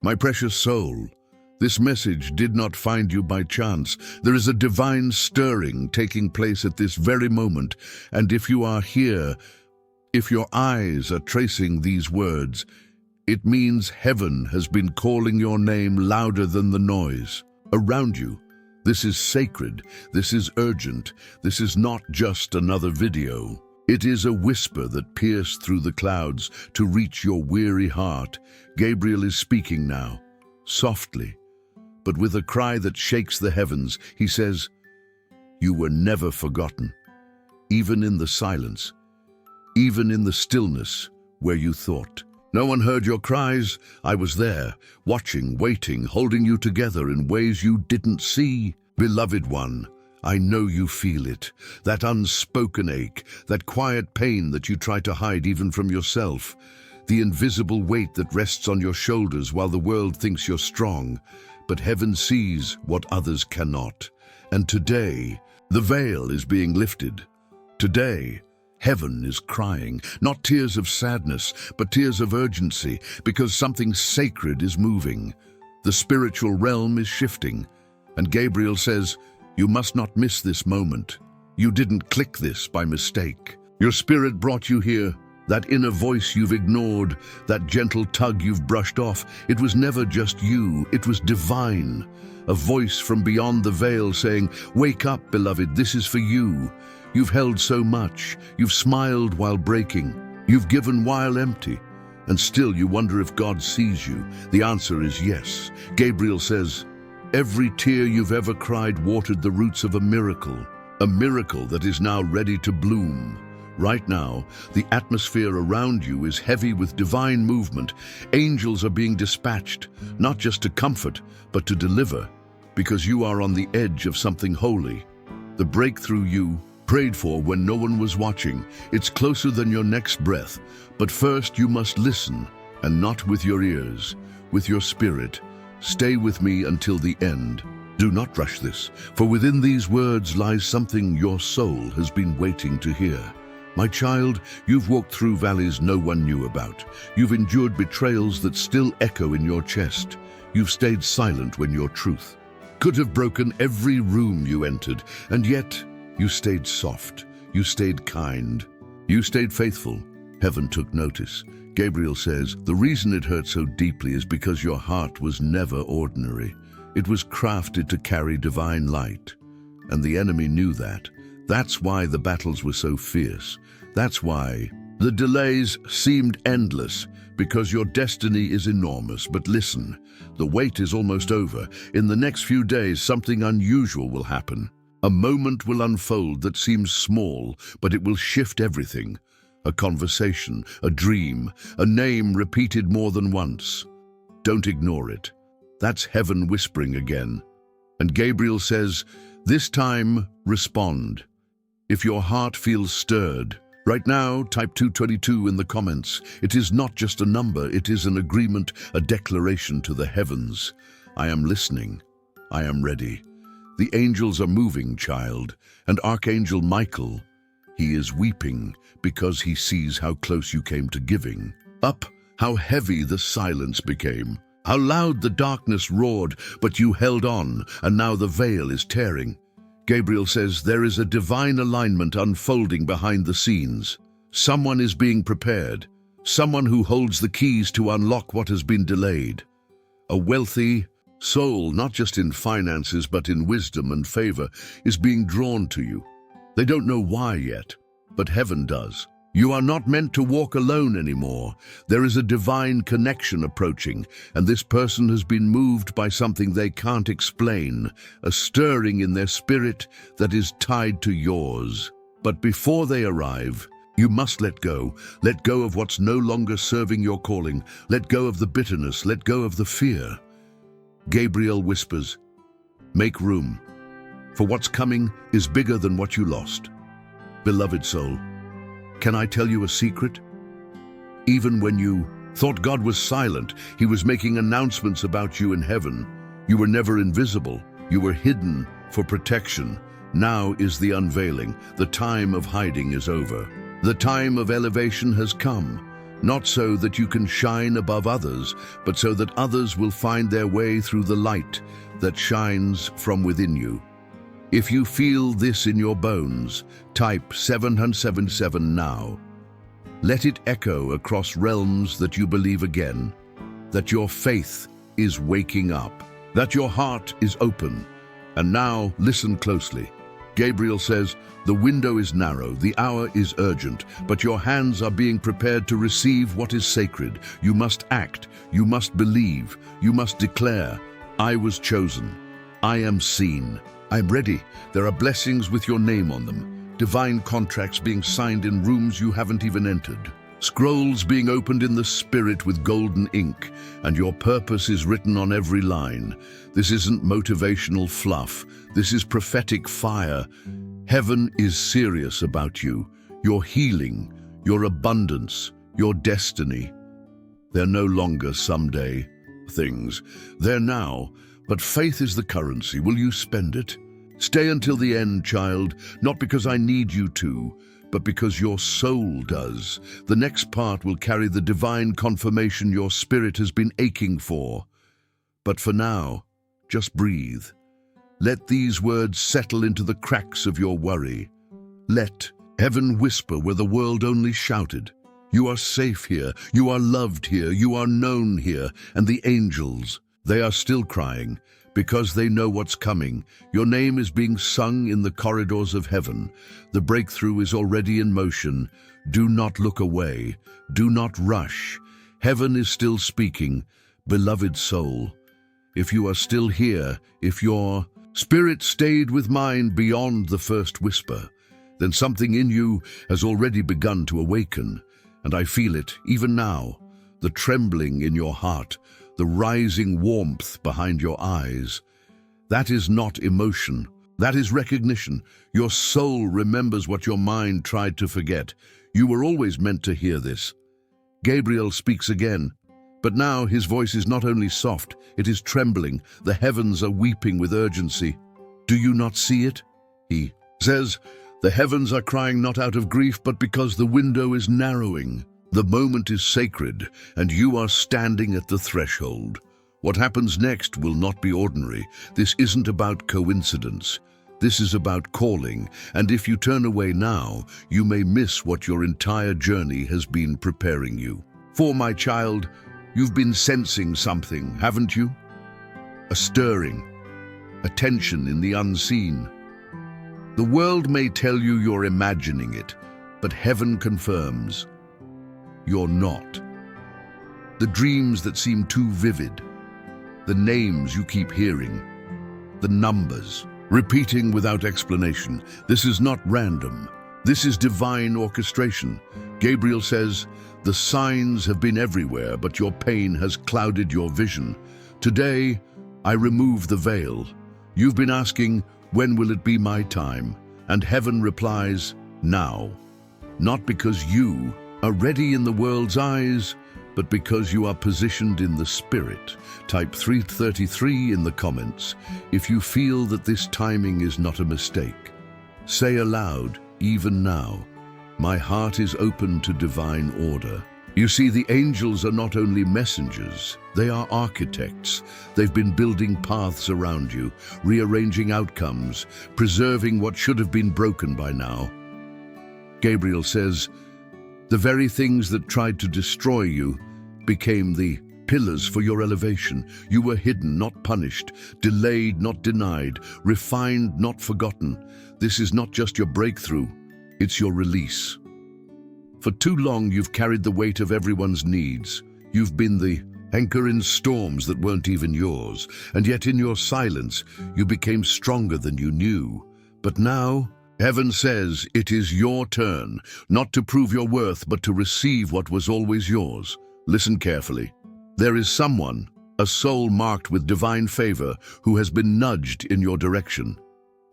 My precious soul, this message did not find you by chance. There is a divine stirring taking place at this very moment, and if you are here, if your eyes are tracing these words, it means heaven has been calling your name louder than the noise around you. This is sacred, this is urgent, this is not just another video. It is a whisper that pierced through the clouds to reach your weary heart. Gabriel is speaking now, softly, but with a cry that shakes the heavens. He says, "You were never forgotten, even in the silence, even in the stillness where you thought. No one heard your cries. I was there, watching, waiting, holding you together in ways you didn't see. Beloved one, I know you feel it, that unspoken ache, that quiet pain that you try to hide even from yourself, the invisible weight that rests on your shoulders while the world thinks you're strong. But heaven sees what others cannot. And today, the veil is being lifted. Today, heaven is crying, not tears of sadness, but tears of urgency, because something sacred is moving. The spiritual realm is shifting. And Gabriel says, you must not miss this moment. You didn't click this by mistake. Your spirit brought you here. That inner voice you've ignored, that gentle tug you've brushed off, it was never just you, it was divine. A voice from beyond the veil saying, wake up, beloved, this is for you. You've held so much, you've smiled while breaking, you've given while empty, and still you wonder if God sees you. The answer is yes. Gabriel says, every tear you've ever cried watered the roots of a miracle that is now ready to bloom. Right now, the atmosphere around you is heavy with divine movement. Angels are being dispatched, not just to comfort, but to deliver, because you are on the edge of something holy. The breakthrough you prayed for when no one was watching, it's closer than your next breath. But first you must listen, and not with your ears, with your spirit. Stay with me until the end. Do not rush this, for within these words lies something your soul has been waiting to hear. My child, you've walked through valleys no one knew about. You've endured betrayals that still echo in your chest. You've stayed silent when your truth could have broken every room you entered, and yet you stayed soft, you stayed kind, you stayed faithful. Heaven took notice. Gabriel says, the reason it hurt so deeply is because your heart was never ordinary. It was crafted to carry divine light, and the enemy knew that. That's why the battles were so fierce. That's why the delays seemed endless, because your destiny is enormous. But listen, the wait is almost over. In the next few days, something unusual will happen. A moment will unfold that seems small, but it will shift everything. A conversation, a dream, a name repeated more than once. Don't ignore it. That's heaven whispering again. And Gabriel says, this time, respond. If your heart feels stirred, right now, type 222 in the comments. It is not just a number, it is an agreement, a declaration to the heavens. I am listening. I am ready. The angels are moving, child, and Archangel Michael, he is weeping because he sees how close you came to giving. Up, how heavy the silence became, how loud the darkness roared, but you held on, and now the veil is tearing. Gabriel says there is a divine alignment unfolding behind the scenes. Someone is being prepared, someone who holds the keys to unlock what has been delayed. A wealthy soul, not just in finances but in wisdom and favor, is being drawn to you. They don't know why yet, but heaven does. You are not meant to walk alone anymore. There is a divine connection approaching, and this person has been moved by something they can't explain, a stirring in their spirit that is tied to yours. But before they arrive, you must let go of what's no longer serving your calling, let go of the bitterness, let go of the fear. Gabriel whispers, make room, for what's coming is bigger than what you lost. Beloved soul, can I tell you a secret? Even when you thought God was silent, he was making announcements about you in heaven. You were never invisible. You were hidden for protection. Now is the unveiling. The time of hiding is over. The time of elevation has come. not so that you can shine above others, but so that others will find their way through the light that shines from within you. If you feel this in your bones, type 777 now. Let it echo across realms that you believe again, that your faith is waking up, that your heart is open. And now listen closely. Gabriel says, the window is narrow, the hour is urgent, but your hands are being prepared to receive what is sacred. You must act, you must believe, you must declare, I was chosen, I am seen, I'm ready. There are blessings with your name on them, divine contracts being signed in rooms you haven't even entered, scrolls being opened in the spirit with golden ink, and your purpose is written on every line. This isn't motivational fluff. This is prophetic fire. Heaven is serious about you, your healing, your abundance, your destiny. They're no longer someday things. They're now, but faith is the currency. Will you spend it? Stay until the end, child, not because I need you to, but because your soul does. The next part will carry the divine confirmation your spirit has been aching for. But for now, just breathe. Let these words settle into the cracks of your worry. Let heaven whisper where the world only shouted. You are safe here, you are loved here, you are known here, and the angels, they are still crying, because they know what's coming. Your name is being sung in the corridors of heaven. The breakthrough is already in motion. Do not look away. Do not rush. Heaven is still speaking. Beloved soul, if you are still here, if your spirit stayed with mine beyond the first whisper, then something in you has already begun to awaken. And I feel it, even now, the trembling in your heart, the rising warmth behind your eyes. That is not emotion. That is recognition. Your soul remembers what your mind tried to forget. You were always meant to hear this. Gabriel speaks again, but now his voice is not only soft, it is trembling. The heavens are weeping with urgency. Do you not see it? He says, the heavens are crying not out of grief, but because the window is narrowing. The moment is sacred, and you are standing at the threshold. What happens next will not be ordinary. This isn't about coincidence. This is about calling, and if you turn away now, you may miss what your entire journey has been preparing you. For my child, you've been sensing something, haven't you? A stirring, a tension in the unseen. The world may tell you you're imagining it, but heaven confirms you're not. The dreams that seem too vivid, the names you keep hearing, the numbers, repeating without explanation. This is not random. This is divine orchestration. Gabriel says, the signs have been everywhere, but your pain has clouded your vision. Today, I remove the veil. You've been asking, when will it be my time? And heaven replies, now. Not because you are ready in the world's eyes, but because you are positioned in the spirit. Type 333 in the comments if you feel that this timing is not a mistake. Say aloud, even now, my heart is open to divine order. You see, the angels are not only messengers, they are architects. They've been building paths around you, rearranging outcomes, preserving what should have been broken by now. Gabriel says, the very things that tried to destroy you became the pillars for your elevation. You were hidden, not punished, delayed, not denied, refined, not forgotten. This is not just your breakthrough, it's your release. For too long, you've carried the weight of everyone's needs. You've been the anchor in storms that weren't even yours, and yet in your silence, you became stronger than you knew. But now, heaven says it is your turn, not to prove your worth, but to receive what was always yours. Listen carefully. There is someone, a soul marked with divine favor, who has been nudged in your direction.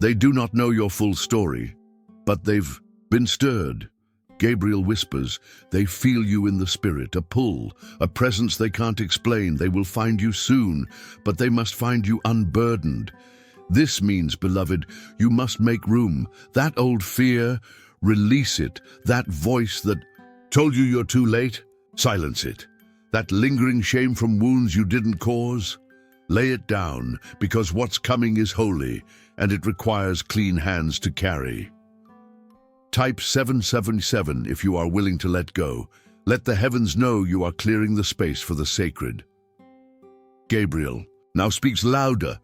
They do not know your full story, but they've been stirred. Gabriel whispers, they feel you in the spirit, a pull, a presence they can't explain. They will find you soon, but they must find you unburdened. This means, beloved, you must make room. That old fear, release it. That voice that told you you're too late, Silence it. That lingering shame from wounds you didn't cause, lay it down, because what's coming is holy, and it requires clean hands to carry. Type 777 if you are willing to let go. Let the heavens know you are clearing the space for the sacred. Gabriel now speaks louder.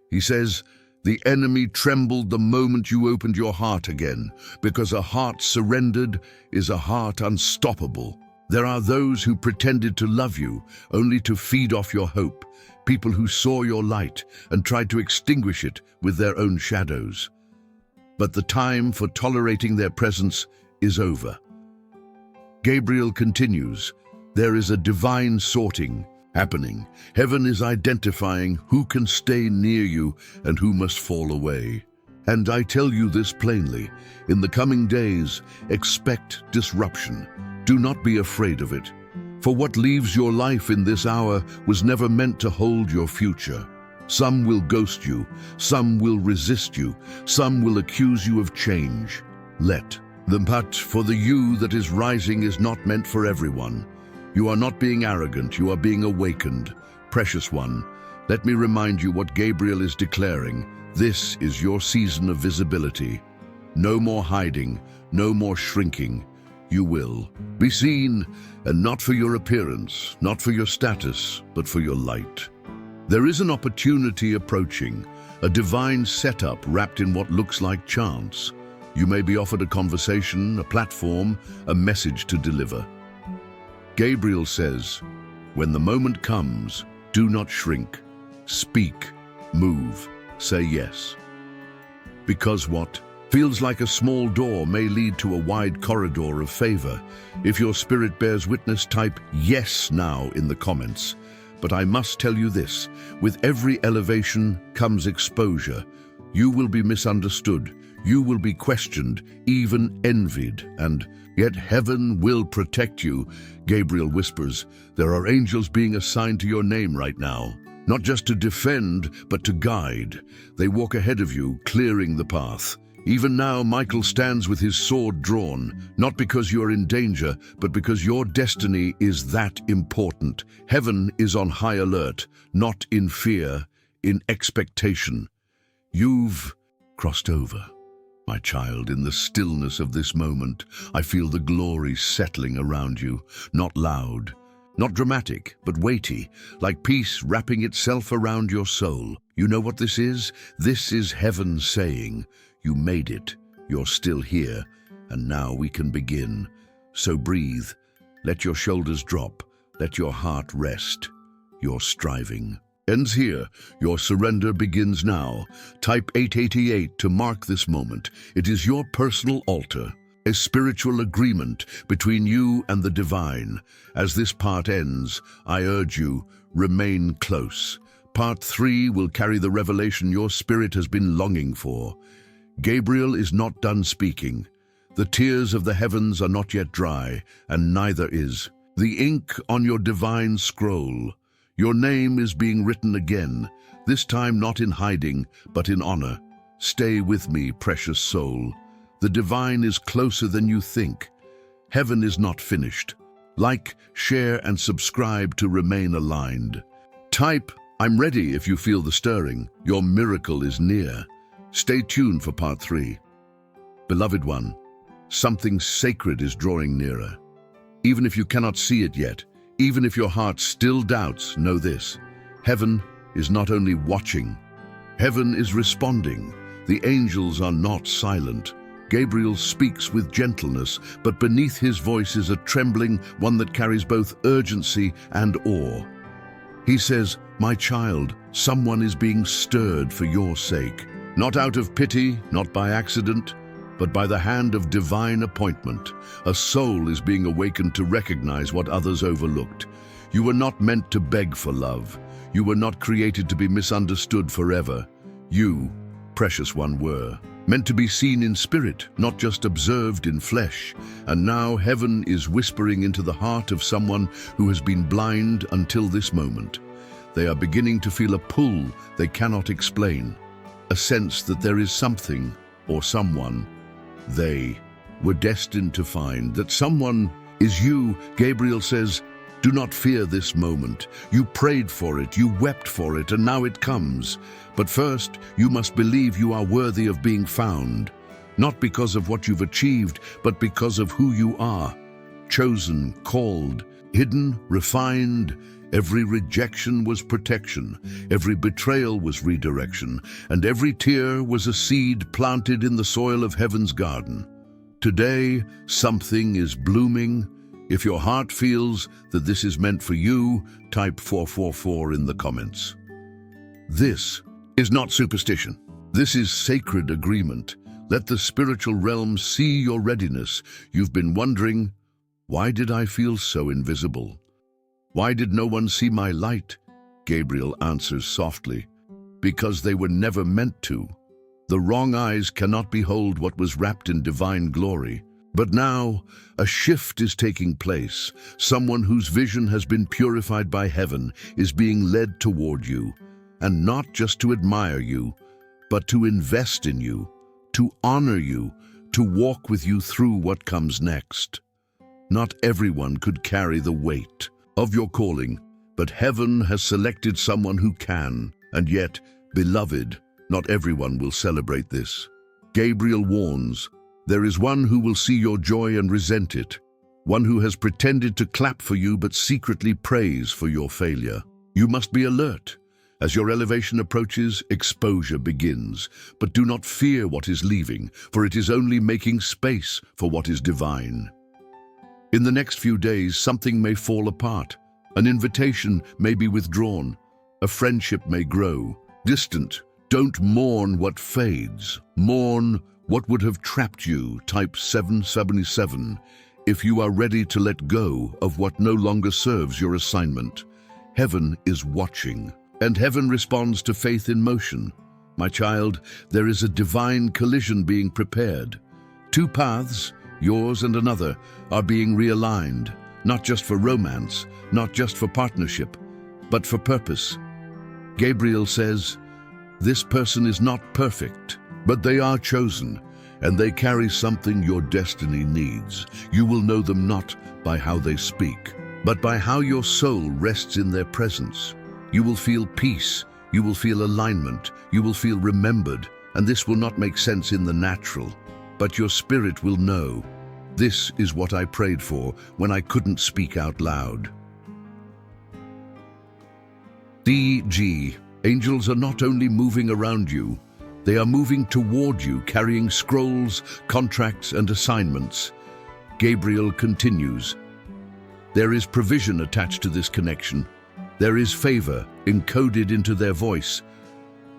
He says, "The enemy trembled the moment you opened your heart again, because a heart surrendered is a heart unstoppable. There are those who pretended to love you, only to feed off your hope, people who saw your light and tried to extinguish it with their own shadows. But the time for tolerating their presence is over." Gabriel continues, "There is a divine sorting happening. Heaven is identifying who can stay near you and who must fall away. And I tell you this plainly, in the coming days, expect disruption. Do not be afraid of it. For what leaves your life in this hour was never meant to hold your future. Some will ghost you, some will resist you, some will accuse you of change. Let them, but for the you that is rising is not meant for everyone. You are not being arrogant, you are being awakened. Precious one, let me remind you what Gabriel is declaring. This is your season of visibility. No more hiding, no more shrinking. You will be seen, and not for your appearance, not for your status, but for your light. There is an opportunity approaching, a divine setup wrapped in what looks like chance. You may be offered a conversation, a platform, a message to deliver. Gabriel says, when the moment comes, do not shrink. Speak, move, say yes. Because what feels like a small door may lead to a wide corridor of favor. If your spirit bears witness, type yes now in the comments. But I must tell you this, with every elevation comes exposure. You will be misunderstood, you will be questioned, even envied, and yet heaven will protect you. Gabriel whispers, there are angels being assigned to your name right now, not just to defend, but to guide. They walk ahead of you, clearing the path. Even now, Michael stands with his sword drawn, not because you are in danger, but because your destiny is that important. Heaven is on high alert, not in fear, in expectation. You've crossed over, my child. In the stillness of this moment, I feel the glory settling around you, not loud, not dramatic, but weighty, like peace wrapping itself around your soul. You know what this is? This is heaven saying, you made it, you're still here, and now we can begin. So breathe, let your shoulders drop, let your heart rest. Your striving ends here, your surrender begins now. Type 888 to mark this moment. It is your personal altar, a spiritual agreement between you and the divine. As this part ends, I urge you, remain close. Part 3 will carry the revelation your spirit has been longing for. Gabriel is not done speaking. The tears of the heavens are not yet dry, and neither is the ink on your divine scroll. Your name is being written again, this time not in hiding, but in honor. Stay with me, precious soul. The divine is closer than you think. Heaven is not finished. Like, share, and subscribe to remain aligned. Type, I'm ready if you feel the stirring. Your miracle is near. Stay tuned for part 3. Beloved one, something sacred is drawing nearer. Even if you cannot see it yet, even if your heart still doubts, know this. Heaven is not only watching, heaven is responding. The angels are not silent. Gabriel speaks with gentleness, but beneath his voice is a trembling, one that carries both urgency and awe. He says, my child, someone is being stirred for your sake. Not out of pity, not by accident, but by the hand of divine appointment. A soul is being awakened to recognize what others overlooked. You were not meant to beg for love. You were not created to be misunderstood forever. You, precious one, were meant to be seen in spirit, not just observed in flesh. And now heaven is whispering into the heart of someone who has been blind until this moment. They are beginning to feel a pull they cannot explain. A sense that there is something or someone they were destined to find, that someone is you. Gabriel says, do not fear this moment. You prayed for it, you wept for it, and now it comes. But first, you must believe you are worthy of being found. Not because of what you've achieved, but because of who you are. Chosen, called, hidden, refined. Every rejection was protection, every betrayal was redirection, and every tear was a seed planted in the soil of heaven's garden. Today, something is blooming. If your heart feels that this is meant for you, type 444 in the comments. This is not superstition. This is sacred agreement. Let the spiritual realm see your readiness. You've been wondering, why did I feel so invisible? Why did no one see my light? Gabriel answers softly, because they were never meant to. The wrong eyes cannot behold what was wrapped in divine glory. But now, a shift is taking place. Someone whose vision has been purified by heaven is being led toward you, and not just to admire you, but to invest in you, to honor you, to walk with you through what comes next. Not everyone could carry the weight of your calling, but heaven has selected someone who can, and yet, beloved, not everyone will celebrate this. Gabriel warns, there is one who will see your joy and resent it, one who has pretended to clap for you but secretly prays for your failure. You must be alert. As your elevation approaches, exposure begins, but do not fear what is leaving, for it is only making space for what is divine. In the next few days, something may fall apart. An invitation may be withdrawn. A friendship may grow. Distant. Don't mourn what fades. Mourn what would have trapped you. Type 777 if you are ready to let go of what no longer serves your assignment. Heaven is watching, and heaven responds to faith in motion. My child, there is a divine collision being prepared. Two paths, yours and another, are being realigned, not just for romance, not just for partnership, but for purpose. Gabriel says, this person is not perfect, but they are chosen, and they carry something your destiny needs. You will know them not by how they speak, but by how your soul rests in their presence. You will feel peace, you will feel alignment, you will feel remembered, and this will not make sense in the natural, but your spirit will know. This is what I prayed for when I couldn't speak out loud. DG, angels are not only moving around you, they are moving toward you, carrying scrolls, contracts, and assignments. Gabriel continues, there is provision attached to this connection. There is favor encoded into their voice,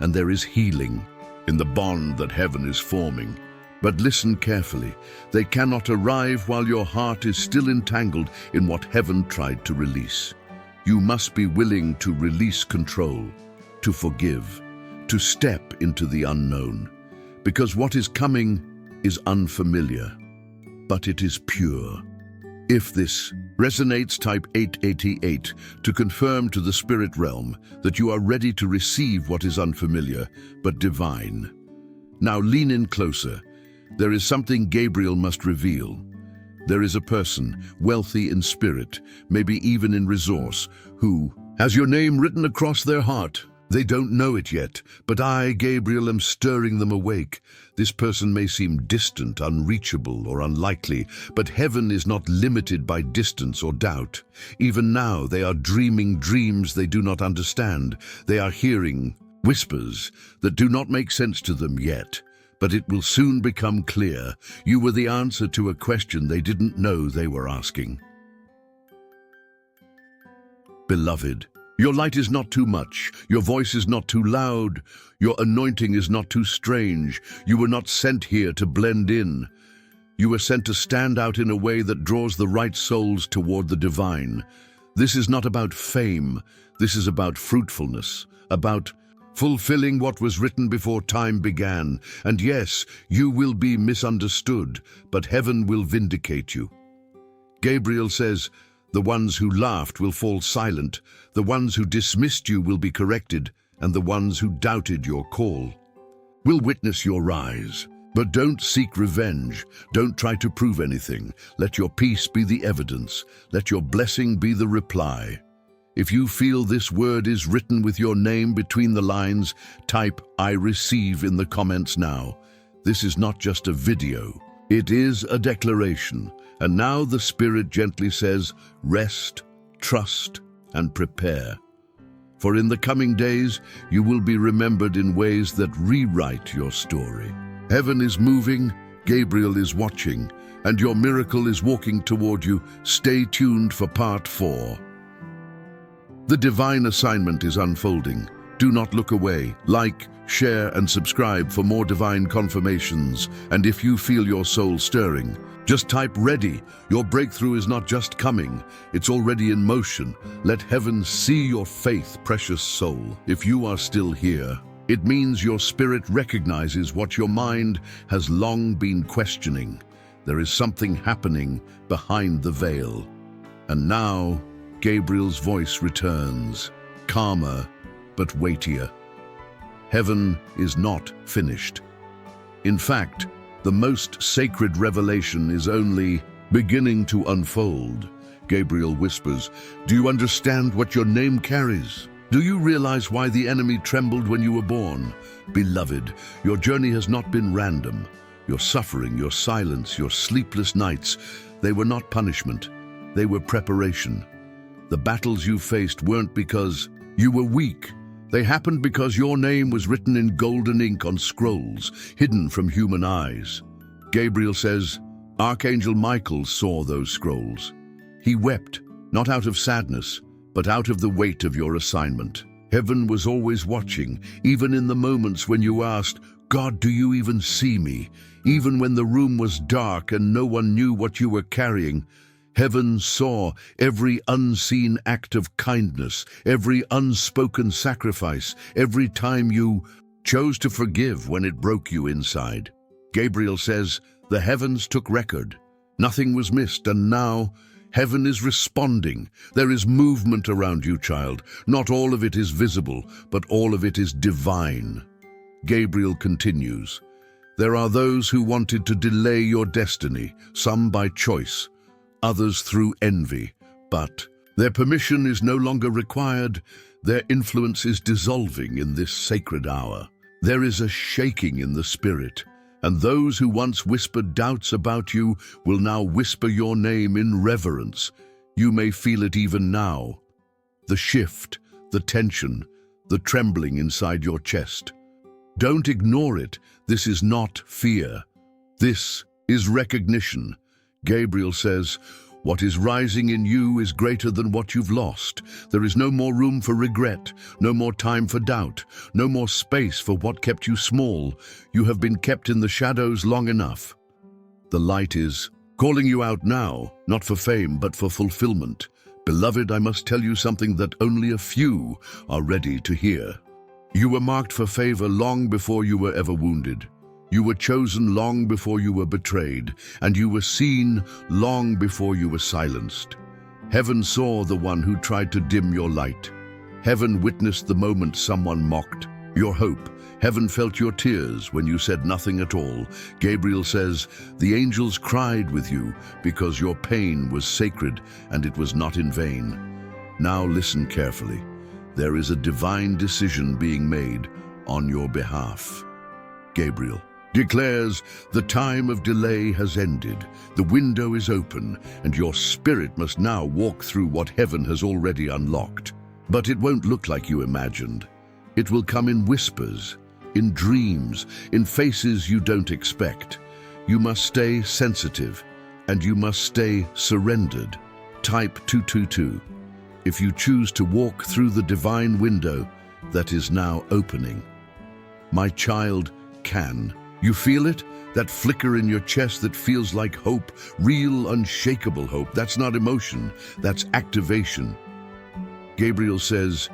and there is healing in the bond that heaven is forming. But listen carefully. They cannot arrive while your heart is still entangled in what heaven tried to release. You must be willing to release control, to forgive, to step into the unknown. Because what is coming is unfamiliar, but it is pure. If this resonates, type 888 to confirm to the spirit realm that you are ready to receive what is unfamiliar, but divine. Now lean in closer. There is something Gabriel must reveal. There is a person, wealthy in spirit, maybe even in resource, who has your name written across their heart. They don't know it yet, but I, Gabriel, am stirring them awake. This person may seem distant, unreachable, or unlikely, but heaven is not limited by distance or doubt. Even now, they are dreaming dreams they do not understand. They are hearing whispers that do not make sense to them yet. But it will soon become clear. You were the answer to a question they didn't know they were asking. Beloved, your light is not too much. Your voice is not too loud. Your anointing is not too strange. You were not sent here to blend in. You were sent to stand out in a way that draws the right souls toward the divine. This is not about fame. This is about fruitfulness, about fulfilling what was written before time began. And yes, you will be misunderstood, but heaven will vindicate you. Gabriel says, the ones who laughed will fall silent, the ones who dismissed you will be corrected, and the ones who doubted your call will witness your rise. But don't seek revenge. Don't try to prove anything. Let your peace be the evidence. Let your blessing be the reply. If you feel this word is written with your name between the lines, type "I receive" in the comments now. This is not just a video. It is a declaration. And now the Spirit gently says, rest, trust, and prepare. For in the coming days, you will be remembered in ways that rewrite your story. Heaven is moving, Gabriel is watching, and your miracle is walking toward you. Stay tuned for part 4. The divine assignment is unfolding. Do not look away. Like, share, and subscribe for more divine confirmations. And if you feel your soul stirring, just type "ready." Your breakthrough is not just coming, it's already in motion. Let heaven see your faith, precious soul. If you are still here, it means your spirit recognizes what your mind has long been questioning. There is something happening behind the veil. And now, Gabriel's voice returns, calmer but weightier. Heaven is not finished. In fact, the most sacred revelation is only beginning to unfold. Gabriel whispers, "Do you understand what your name carries? Do you realize why the enemy trembled when you were born? Beloved, your journey has not been random. Your suffering, your silence, your sleepless nights, they were not punishment. They were preparation. The battles you faced weren't because you were weak. They happened because your name was written in golden ink on scrolls, hidden from human eyes." Gabriel says, Archangel Michael saw those scrolls. He wept, not out of sadness, but out of the weight of your assignment. Heaven was always watching, even in the moments when you asked, "God, do you even see me?" Even when the room was dark and no one knew what you were carrying, heaven saw every unseen act of kindness, every unspoken sacrifice, every time you chose to forgive when it broke you inside. Gabriel says, the heavens took record. Nothing was missed, and now heaven is responding. There is movement around you, child. Not all of it is visible, but all of it is divine. Gabriel continues, there are those who wanted to delay your destiny, some by choice, others through envy, but their permission is no longer required. Their influence is dissolving in this sacred hour. There is a shaking in the spirit, and those who once whispered doubts about you will now whisper your name in reverence. You may feel it even now. The shift, the tension, the trembling inside your chest. Don't ignore it. This is not fear. This is recognition. Gabriel says, what is rising in you is greater than what you've lost. There is no more room for regret, no more time for doubt, no more space for what kept you small. You have been kept in the shadows long enough. The light is calling you out now, not for fame, but for fulfillment. Beloved, I must tell you something that only a few are ready to hear. You were marked for favor long before you were ever wounded. You were chosen long before you were betrayed, and you were seen long before you were silenced. Heaven saw the one who tried to dim your light. Heaven witnessed the moment someone mocked your hope. Heaven felt your tears when you said nothing at all. Gabriel says, the angels cried with you because your pain was sacred and it was not in vain. Now listen carefully. There is a divine decision being made on your behalf. Gabriel declares the time of delay has ended. The window is open, and your spirit must now walk through what heaven has already unlocked. But it won't look like you imagined. It will come in whispers, in dreams, in faces you don't expect. You must stay sensitive, and you must stay surrendered. Type 222 if you choose to walk through the divine window that is now opening. My child can. You feel it? That flicker in your chest that feels like hope, real, unshakable hope. That's not emotion, that's activation. Gabriel says,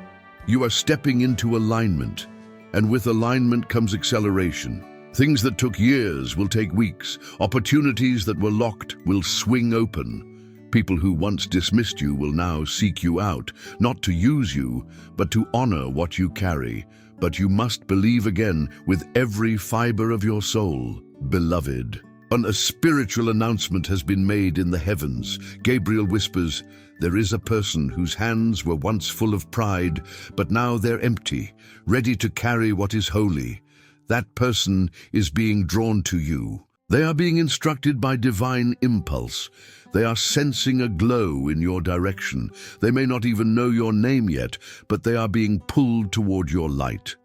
you are stepping into alignment, and with alignment comes acceleration. Things that took years will take weeks. Opportunities that were locked will swing open. People who once dismissed you will now seek you out, not to use you, but to honor what you carry. But you must believe again with every fiber of your soul. Beloved, a spiritual announcement has been made in the heavens. Gabriel whispers, there is a person whose hands were once full of pride, but now they're empty, ready to carry what is holy. That person is being drawn to you. They are being instructed by divine impulse. They are sensing a glow in your direction. They may not even know your name yet, but they are being pulled toward your light.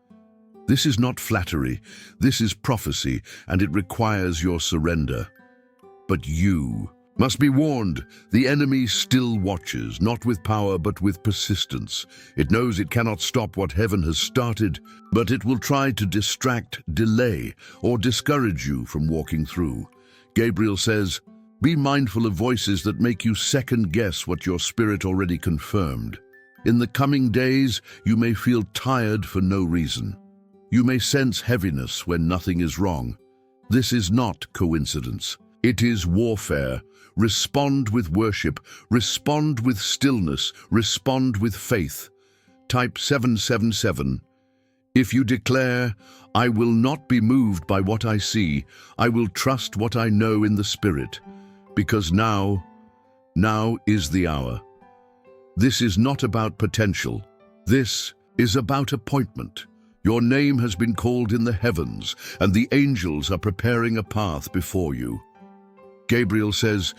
This is not flattery, this is prophecy, and it requires your surrender. But you must be warned, the enemy still watches, not with power but with persistence. It knows it cannot stop what heaven has started, but it will try to distract, delay, or discourage you from walking through. Gabriel says, be mindful of voices that make you second-guess what your spirit already confirmed. In the coming days, you may feel tired for no reason. You may sense heaviness when nothing is wrong. This is not coincidence. It is warfare. Respond with worship. Respond with stillness. Respond with faith. Type 777. If you declare, I will not be moved by what I see, I will trust what I know in the Spirit, because now is the hour. This is not about potential. This is about appointment. Your name has been called in the heavens, and the angels are preparing a path before you. Gabriel says,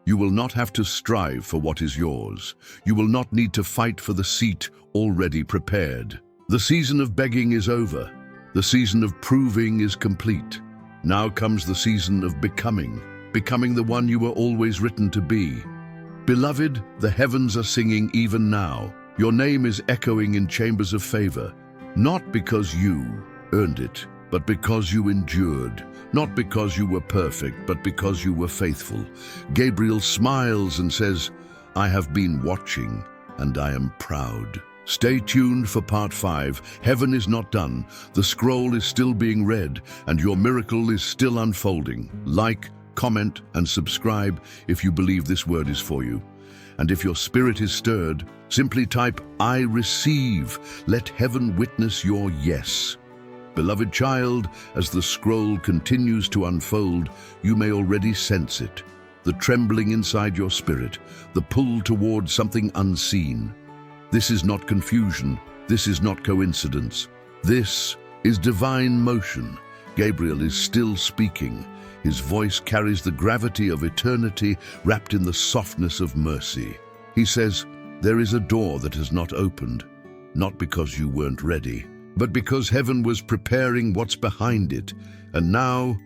you will not have to strive for what is yours. You will not need to fight for the seat already prepared. The season of begging is over. The season of proving is complete. Now comes the season of becoming the one you were always written to be. Beloved, the heavens are singing even now. Your name is echoing in chambers of favor. Not because you earned it, but because you endured. Not because you were perfect, but because you were faithful. Gabriel smiles and says, I have been watching, and I am proud. Stay tuned for part 5. Heaven is not done. The scroll is still being read, and your miracle is still unfolding. Like, comment, and subscribe if you believe this word is for you. And if your spirit is stirred, simply type, I receive. Let heaven witness your yes. Beloved child, as the scroll continues to unfold, you may already sense it. The trembling inside your spirit, the pull toward something unseen. This is not confusion. This is not coincidence. This is divine motion. Gabriel is still speaking. His voice carries the gravity of eternity wrapped in the softness of mercy. He says, there is a door that has not opened, not because you weren't ready, but because heaven was preparing what's behind it. And now,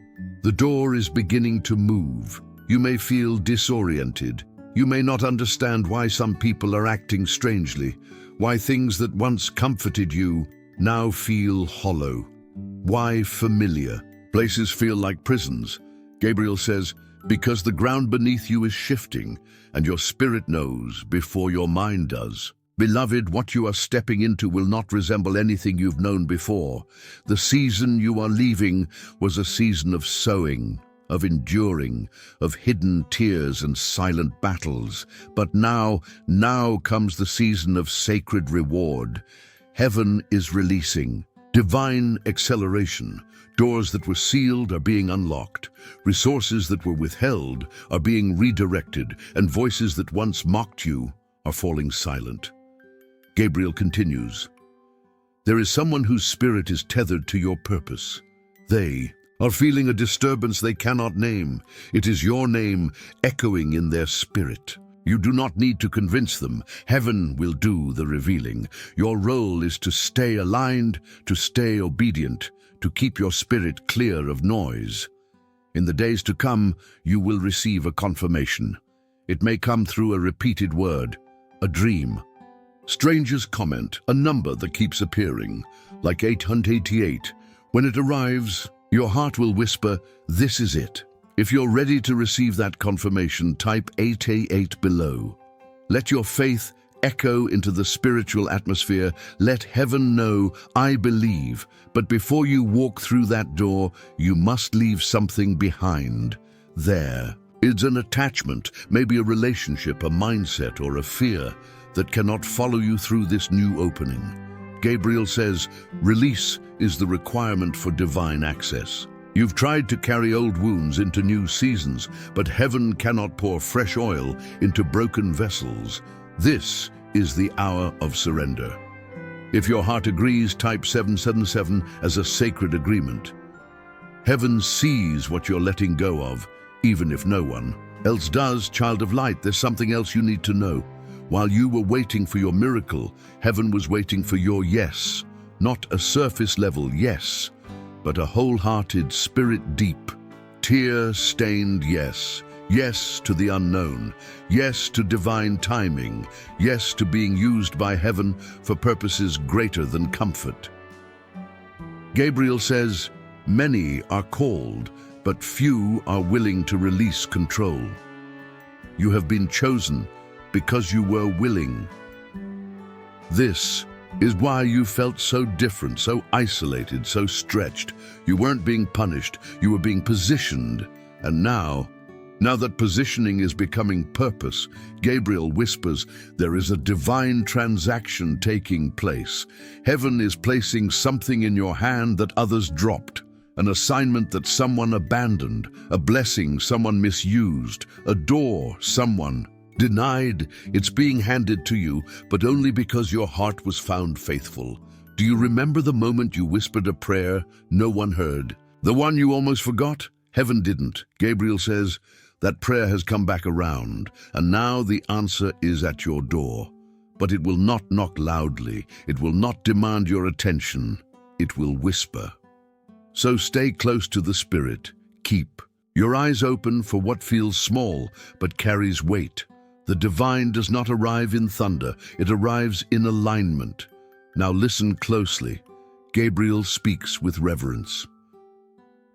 the door is beginning to move. You may feel disoriented. You may not understand why some people are acting strangely, why things that once comforted you now feel hollow, why familiar places feel like prisons. Gabriel says, because the ground beneath you is shifting, and your spirit knows before your mind does. Beloved, what you are stepping into will not resemble anything you've known before. The season you are leaving was a season of sowing, of enduring, of hidden tears and silent battles. But now comes the season of sacred reward. Heaven is releasing divine acceleration. Doors that were sealed are being unlocked. Resources that were withheld are being redirected, and voices that once mocked you are falling silent. Gabriel continues, there is someone whose spirit is tethered to your purpose. They are feeling a disturbance they cannot name. It is your name echoing in their spirit. You do not need to convince them. Heaven will do the revealing. Your role is to stay aligned, to stay obedient, to keep your spirit clear of noise. In the days to come, you will receive a confirmation. It may come through a repeated word, a dream. Strangers comment, a number that keeps appearing, like 888. When it arrives, your heart will whisper, this is it. If you're ready to receive that confirmation, type 888 below. Let your faith echo into the spiritual atmosphere. Let heaven know, I believe. But before you walk through that door, you must leave something behind. There. It's an attachment, maybe a relationship, a mindset, or a fear that cannot follow you through this new opening. Gabriel says, release is the requirement for divine access. You've tried to carry old wounds into new seasons, but heaven cannot pour fresh oil into broken vessels. This is the hour of surrender. If your heart agrees, type 777 as a sacred agreement. Heaven sees what you're letting go of, even if no one else does. Child of light, there's something else you need to know. While you were waiting for your miracle, heaven was waiting for your yes. Not a surface-level yes, but a wholehearted, spirit-deep, tear-stained yes. Yes to the unknown. Yes to divine timing. Yes to being used by heaven for purposes greater than comfort. Gabriel says, "Many are called, but few are willing to release control." You have been chosen because you were willing. This is why you felt so different, so isolated, so stretched. You weren't being punished, you were being positioned. And now that positioning is becoming purpose, Gabriel whispers, there is a divine transaction taking place. Heaven is placing something in your hand that others dropped. An assignment that someone abandoned, a blessing someone misused, a door someone denied. It's being handed to you, but only because your heart was found faithful. Do you remember the moment you whispered a prayer no one heard? The one you almost forgot? Heaven didn't. Gabriel says, that prayer has come back around, and now the answer is at your door. But it will not knock loudly. It will not demand your attention. It will whisper. So stay close to the Spirit. Keep your eyes open for what feels small but carries weight. The divine does not arrive in thunder. It arrives in alignment. Now listen closely. Gabriel speaks with reverence.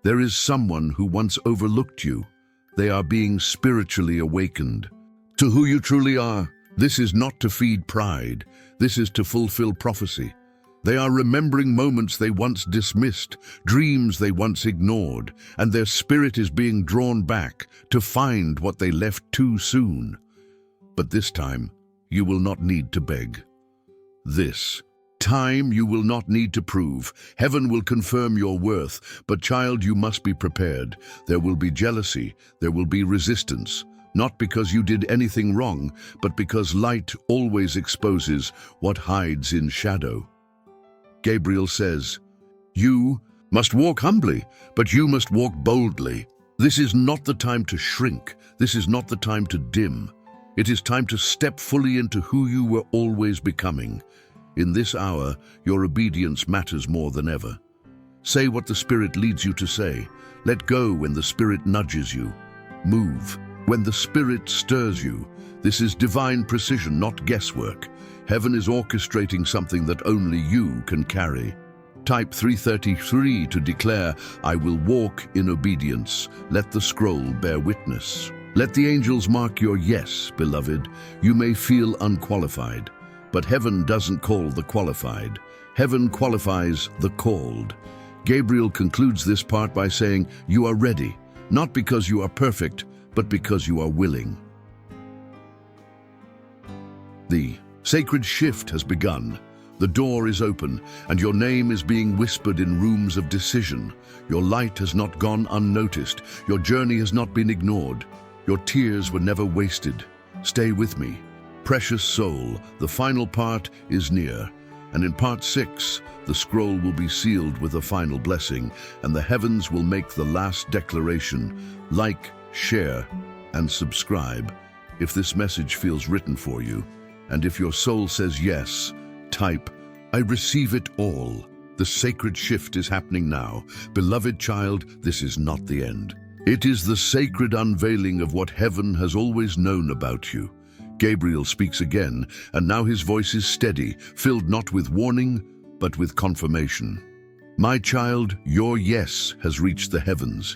There is someone who once overlooked you. They are being spiritually awakened to who you truly are. This is not to feed pride. This is to fulfill prophecy. They are remembering moments they once dismissed, dreams they once ignored, and their spirit is being drawn back to find what they left too soon. But this time, you will not need to beg. This time you will not need to prove. Heaven will confirm your worth, but child, you must be prepared. There will be jealousy, there will be resistance, not because you did anything wrong, but because light always exposes what hides in shadow. Gabriel says, you must walk humbly, but you must walk boldly. This is not the time to shrink. This is not the time to dim. It is time to step fully into who you were always becoming. In this hour, your obedience matters more than ever. Say what the Spirit leads you to say. Let go when the Spirit nudges you. Move when the Spirit stirs you. This is divine precision, not guesswork. Heaven is orchestrating something that only you can carry. Type 333 to declare, I will walk in obedience. Let the scroll bear witness. Let the angels mark your yes, beloved. You may feel unqualified, but heaven doesn't call the qualified. Heaven qualifies the called. Gabriel concludes this part by saying, you are ready, not because you are perfect, but because you are willing. The sacred shift has begun. The door is open, and your name is being whispered in rooms of decision. Your light has not gone unnoticed. Your journey has not been ignored. Your tears were never wasted. Stay with me. Precious soul, the final part is near. And in part 6, the scroll will be sealed with a final blessing, and the heavens will make the last declaration. Like, share, and subscribe if this message feels written for you. And if your soul says yes, type, I receive it all. The sacred shift is happening now. Beloved child, this is not the end. It is the sacred unveiling of what heaven has always known about you. Gabriel speaks again, and now his voice is steady, filled not with warning, but with confirmation. My child, your yes has reached the heavens,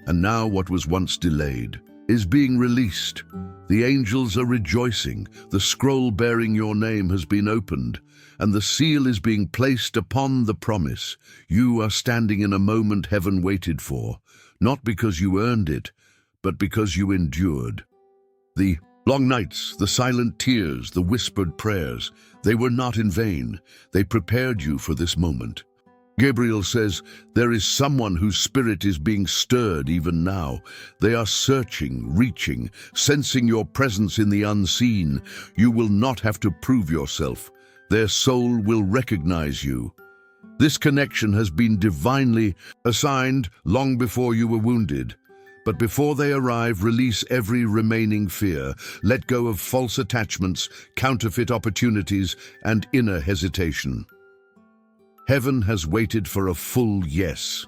and now what was once delayed is being released. The angels are rejoicing. The scroll bearing your name has been opened, and the seal is being placed upon the promise. You are standing in a moment heaven waited for, not because you earned it, but because you endured. The long nights, the silent tears, the whispered prayers, they were not in vain. They prepared you for this moment. Gabriel says, there is someone whose spirit is being stirred even now. They are searching, reaching, sensing your presence in the unseen. You will not have to prove yourself. Their soul will recognize you. This connection has been divinely assigned long before you were wounded. But before they arrive, release every remaining fear. Let go of false attachments, counterfeit opportunities, and inner hesitation. Heaven has waited for a full yes.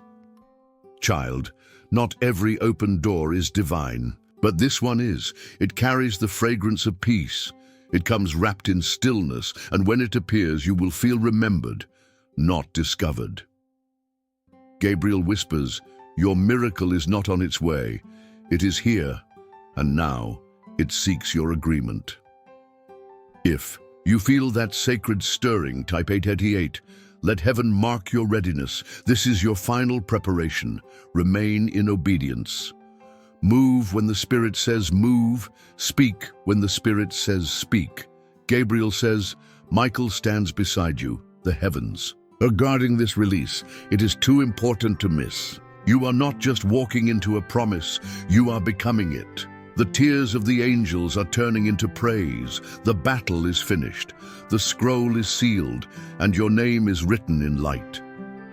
Child, not every open door is divine, but this one is. It carries the fragrance of peace. It comes wrapped in stillness, and when it appears, you will feel remembered, not discovered. Gabriel whispers, your miracle is not on its way. It is here, and now it seeks your agreement. If you feel that sacred stirring, type 888. Let heaven mark your readiness. This is your final preparation. Remain in obedience. Move when the Spirit says move. Speak when the Spirit says speak. Gabriel says, Michael stands beside you, the heavens. Regarding this release, it is too important to miss. You are not just walking into a promise, you are becoming it. The tears of the angels are turning into praise. The battle is finished. The scroll is sealed, and your name is written in light.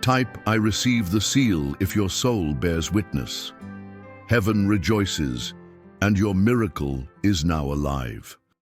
Type, I receive the seal if your soul bears witness. Heaven rejoices, and your miracle is now alive.